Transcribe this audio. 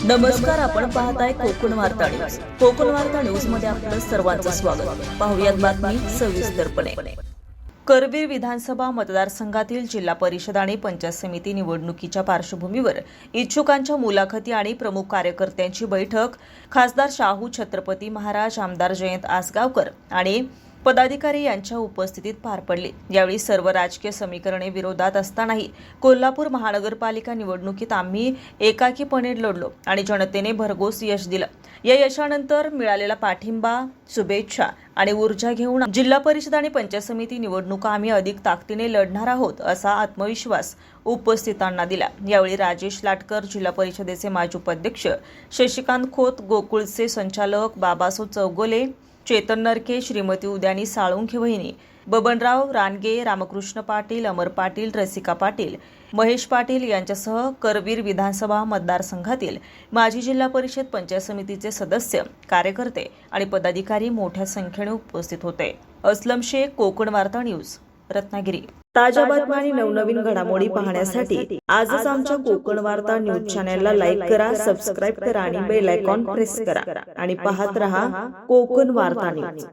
नमस्कार, आपण पाहताय कोकण वार्ता न्यूज. कोकण वार्ता न्यूज मध्ये आपलं सर्वांचं स्वागत. पाहुयात बातमी सविस्तरपणे. करवीर विधानसभा मतदारसंघातील जिल्हा परिषद आणि पंचायत समिती निवडणुकीच्या पार्श्वभूमीवर इच्छुकांच्या मुलाखती आणि प्रमुख कार्यकर्त्यांची बैठक खासदार शाहू छत्रपती महाराज, आमदार जयंत आसगावकर आणि पदाधिकारी यांच्या उपस्थितीत पार पडली. यावेळी सर्व राजकीय समीकरणे विरोधात असतानाही कोल्हापूर महानगरपालिका निवडणुकीत आम्ही एकाकीपणे लढलो आणि जनतेने भरघोस यश दिलं. या यशानंतर मिळालेला पाठिंबा, शुभेच्छा आणि ऊर्जा घेऊन जिल्हा परिषद आणि पंचायत समिती निवडणुका आम्ही अधिक ताकदीने लढणार आहोत असा आत्मविश्वास उपस्थितांना दिला. यावेळी राजेश लाटकर, जिल्हा परिषदेचे माजी उपाध्यक्ष शशिकांत खोत, गोकुळचे संचालक बाबासो चौगोले, चेतन नरके, श्रीमती उद्यानी साळुंखे वहिनी, बबनराव रानगे, रामकृष्ण पाटील, अमर पाटील, रसिका पाटील, महेश पाटील यांच्यासह करवीर विधानसभा मतदारसंघातील माजी जिल्हा परिषद, पंचायत समितीचे सदस्य, कार्यकर्ते आणि पदाधिकारी मोठ्या संख्येने उपस्थित होते. असलम शेख, कोकण वार्ता न्यूज, रत्नागिरी. ताज्या बातम्या आणि नवनवीन घडामोडी पाहण्यासाठी आजच आमच्या कोकण वार्ता न्यूज चॅनलला लाईक करा, सबस्क्राईब करा आणि बेल आयकॉन प्रेस करा आणि पाहत रहा कोकण वार्ता न्यूज.